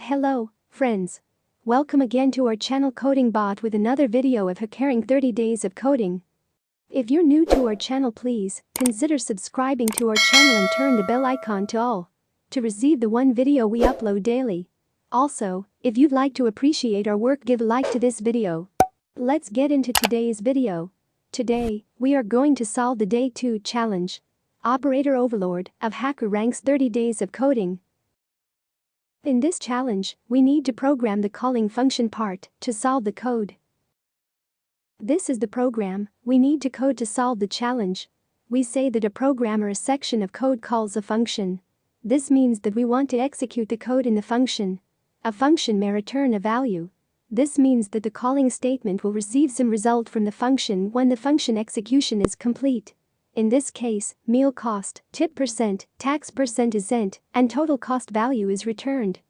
Hello, friends. Welcome again to our channel Coding Bot with another video of Hackerrank 30 Days of Coding. If you're new to our channel, please consider subscribing to our channel and turn the bell icon to all to receive the one video we upload daily. Also, if you'd like to appreciate our work, give a like to this video. Let's get into today's video. Today, we are going to solve the Day 2 challenge, Operator Overlord, of Hackerrank's 30 Days of Coding. In this challenge, we need to program the calling function part to solve the code. This is the program we need to code to solve the challenge. We say that a program or a section of code calls a function. This means that we want to execute the code in the function. A function may return a value. This means that the calling statement will receive some result from the function when the function execution is complete. In this case, meal cost, tip percent, tax percent is sent, and total cost value is returned.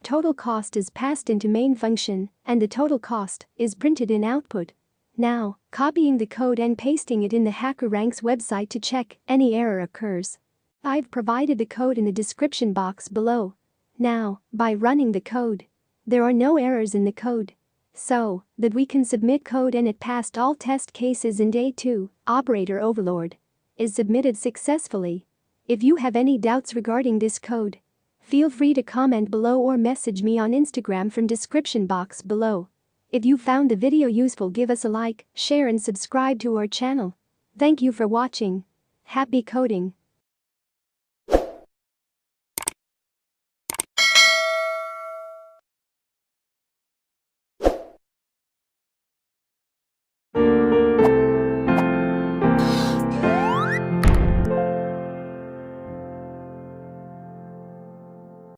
Total cost is passed into main function, and the total cost is printed in output. Now, copying the code and pasting it in the Hackerrank's website to check any error occurs. I've provided the code in the description box below. Now, by running the code, there are no errors in the code. So that we can submit code and it passed all test cases in Day 2, Operator Overlord is submitted successfully. If you have any doubts regarding this code, feel free to comment below or message me on Instagram from description box below. If you found the video useful, give us a like, share and subscribe to our channel. Thank you for watching. Happy coding.